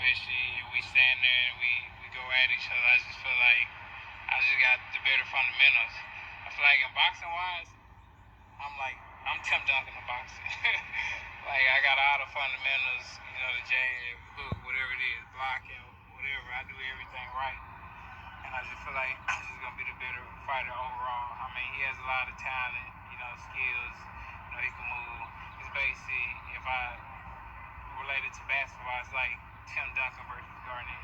especially if we stand there and we go at each other. I just feel like I just got the better fundamentals. I feel like in boxing wise, I'm Tim Duncan in boxing. Like I got all the fundamentals, the jab, hook, whatever it is, blocking, whatever. I do everything right. And I just feel like I'm just gonna be the better fighter overall. I mean, he has a lot of talent, skills. He can move. It's basically, if I related to basketball, it's like Tim Duncan versus Garnett.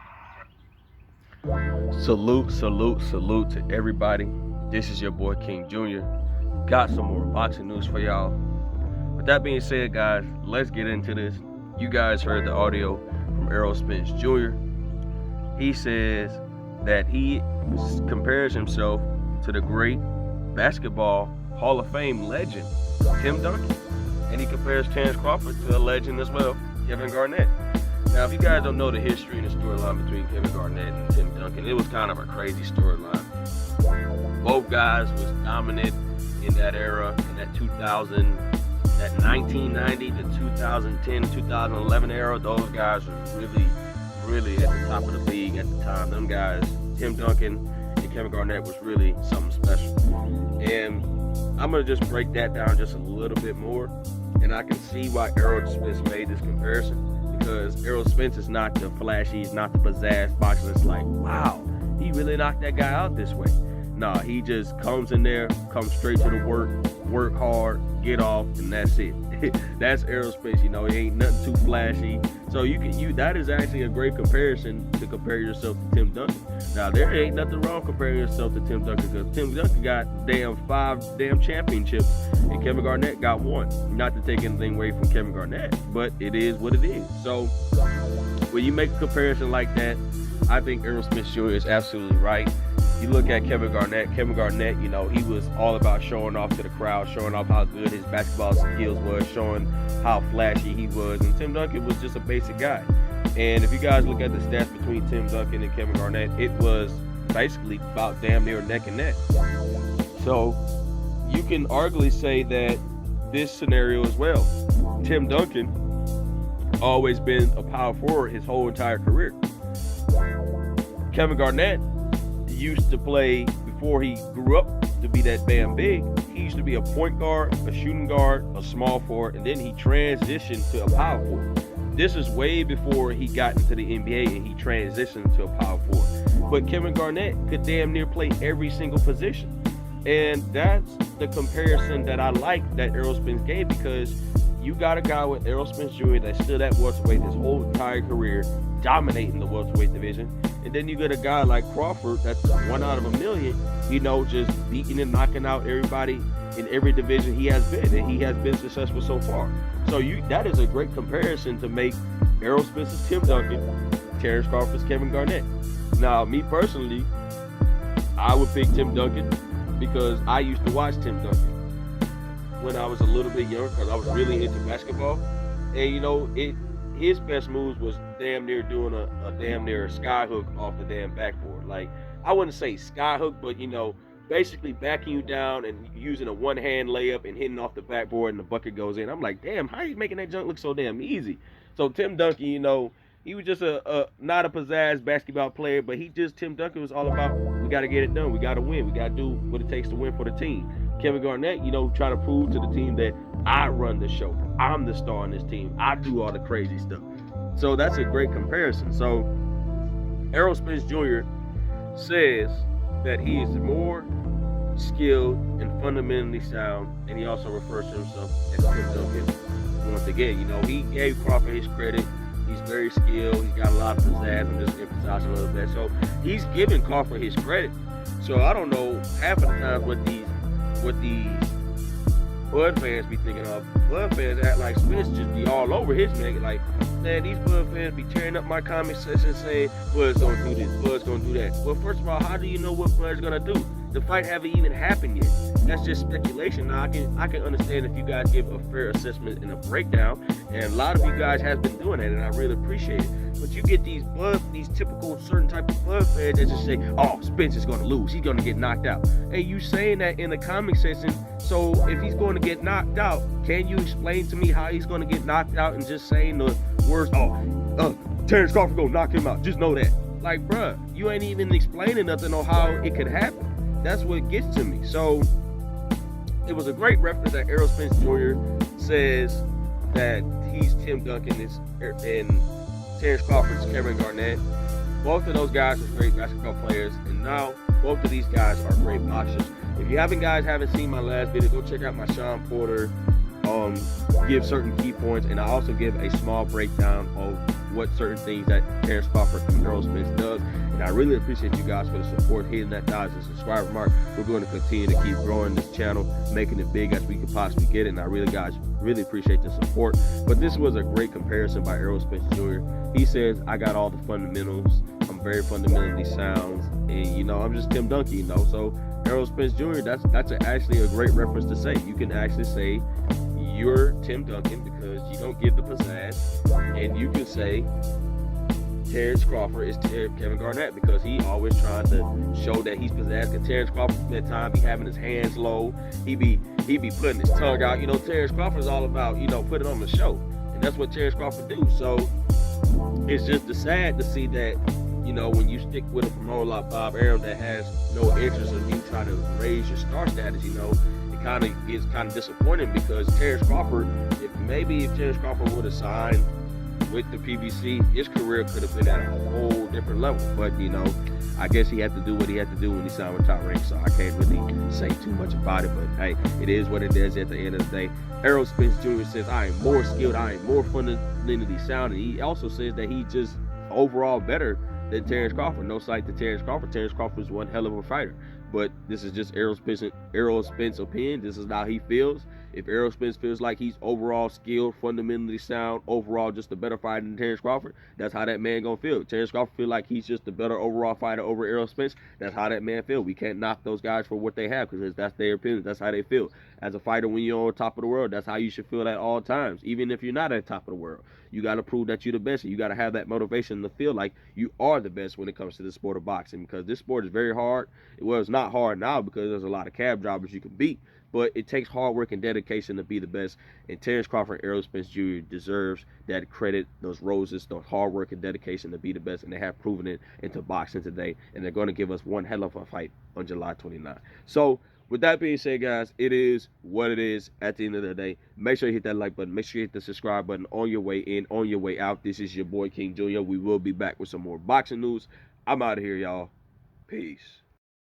Salute to everybody. This is your boy King Jr. Got some more boxing news for y'all. With that being said, guys, let's get into this. You guys heard the audio from Errol Spence Jr. He says that he compares himself to the great basketball Hall of Fame legend, Tim Duncan. And he compares Terrence Crawford to a legend as well, Kevin Garnett. Now, if you guys don't know the history and the storyline between Kevin Garnett and Tim Duncan, it was kind of a crazy storyline. Both guys was dominant in that era, in that 1990 to 2010, 2011 era. Those guys were really at the top of the league at the time. Them guys, Tim Duncan and Kevin Garnett, was really something special. And I'm going to just break that down just a little bit more. And I can see why Errol Spence made this comparison, because Errol Spence is not the flashy, he's not the pizzazz boxer. It's like, wow, he really knocked that guy out this way. Nah, he just comes in there, comes straight to the work hard, get off, and that's it. That's Errol Spence. It ain't nothing too flashy. So that is actually a great comparison to compare yourself to Tim Duncan. Now, there ain't nothing wrong comparing yourself to Tim Duncan, because Tim Duncan got 5 championships and Kevin Garnett got 1. Not to take anything away from Kevin Garnett, but it is what it is. So when you make a comparison like that, I think Errol Spence Jr. is absolutely right. You look at Kevin Garnett, he was all about showing off to the crowd, showing off how good his basketball skills was, showing how flashy he was. And Tim Duncan was just a basic guy. And if you guys look at the stats between Tim Duncan and Kevin Garnett, it was basically about damn near neck and neck. So you can arguably say that this scenario as well. Tim Duncan always been a power forward his whole entire career. Kevin Garnett used to play, before he grew up to be that damn big, he used to be a point guard, a shooting guard, a small forward, and then he transitioned to a power forward. This is way before he got into the NBA and he transitioned to a power forward. But Kevin Garnett could damn near play every single position. And that's the comparison that I like that Errol Spence gave, because you got a guy with Errol Spence Jr. that's still at welterweight his whole entire career, dominating the welterweight division. And then you get a guy like Crawford that's 1 out of a million, just beating and knocking out everybody in every division he has been, and he has been successful so far. So that is a great comparison to make Errol Spence's Tim Duncan, Terrence Crawford's Kevin Garnett. Now, me personally, I would pick Tim Duncan because I used to watch Tim Duncan when I was a little bit younger, because I was really into basketball. And his best moves was damn near doing a damn near sky hook off the damn backboard. Like, I wouldn't say sky hook, but basically backing you down and using a one-hand layup and hitting off the backboard and the bucket goes in. I'm like, damn, how are you making that junk look so damn easy? So Tim Duncan, he was just not a pizzazz basketball player, but Tim Duncan was all about, we got to get it done, we got to win, we got to do what it takes to win for the team. Kevin Garnett, trying to prove to the team that I run the show, I'm the star on this team, I do all the crazy stuff. So that's a great comparison. So Errol Spence Jr. says that he is more skilled and fundamentally sound, and he also refers to himself as Tim Duncan. Once again, he gave Crawford his credit. He's very skilled. He's got a lot of pizzazz. I'm just emphasizing a little bit. So he's giving Crawford his credit. So I don't know half of the time what these Bud fans be thinking of. Bud fans act like Spence just be all over his nigga. Like, man, these Bud fans be tearing up my comment section saying Bud's gonna do this, Bud's gonna do that. Well, first of all, how do you know what Bud's gonna do? The fight haven't even happened yet. That's just speculation. Now, I can understand if you guys give a fair assessment and a breakdown, and a lot of you guys have been doing that, and I really appreciate it. But you get these typical certain type of Bud fans that just say, oh, Spence is going to lose. He's going to get knocked out. And you saying that in the comment section, so if he's going to get knocked out, can you explain to me how he's going to get knocked out and just saying the words, Terrence Crawford gonna knock him out. Just know that. Like, bruh, you ain't even explaining nothing on how it could happen. That's what gets to me. So it was a great reference that Errol Spence Jr. says that he's Tim Duncan and Terrence Crawford's Kevin Garnett. Both of those guys are great basketball players, and now both of these guys are great boxers. If you haven't seen my last video, go check out my Sean Porter give certain key points, and I also give a small breakdown of what certain things that Terrence Crawford and Errol Spence does. And I really appreciate you guys for the support, hitting that 1,000 subscriber mark. We're going to continue to keep growing this channel, making it big as we can possibly get it. And I really appreciate the support. But this was a great comparison by Errol Spence Jr. He says, I got all the fundamentals. I'm very fundamentally sound, and you know, I'm just Tim Duncan, you know. So Errol Spence Jr., that's actually a great reference to say. You can actually say you're Tim Duncan because you don't give the pizzazz, and you can say Terrence Crawford is Kevin Garnett because he always trying to show that he's pizzazz. Because Terrence Crawford at that time be having his hands low, he be putting his tongue out. You know, Terrence Crawford is all about, you know, putting on the show, and that's what Terrence Crawford do. So it's just sad to see that, you know, when you stick with a promoter like Bob Arum that has no interest in you trying to raise your star status, you know, it kind of gets kind of disappointing because Terrence Crawford, if Terrence Crawford would have signed with the PBC, his career could have been at a whole different level. But, you know, I guess he had to do what he had to do when he signed with Top Rank, so I can't really say too much about it. But, hey, it is what it is at the end of the day. Errol Spence Jr. says, I am more skilled, I am more fundamentally sound, and he also says that he just overall better than Terrence Crawford. No slight to Terrence Crawford. Terrence Crawford is one hell of a fighter. But this is just Errol Spence's opinion. This is how he feels. If Errol Spence feels like he's overall skilled, fundamentally sound, overall just a better fighter than Terrence Crawford, that's how that man gonna feel. Terrence Crawford feel like he's just a better overall fighter over Errol Spence, that's how that man feel. We can't knock those guys for what they have because that's their opinion. That's how they feel. As a fighter, when you're on top of the world, that's how you should feel at all times. Even if you're not at the top of the world, you got to prove that you're the best. And you got to have that motivation to feel like you are the best when it comes to the sport of boxing, because this sport is very hard. Well, it's not hard now because there's a lot of cab drivers you can beat, but it takes hard work and dedication to be the best. And Terrence Crawford and Errol Spence Jr. deserves that credit, those roses, the hard work and dedication to be the best, and they have proven it into boxing today, and they're going to give us one hell of a fight on July 29th. So with that being said, guys, it is what it is at the end of the day. Make sure you hit that like button. Make sure you hit the subscribe button on your way in, on your way out. This is your boy King Jr. We will be back with some more boxing news. I'm out of here, y'all. Peace.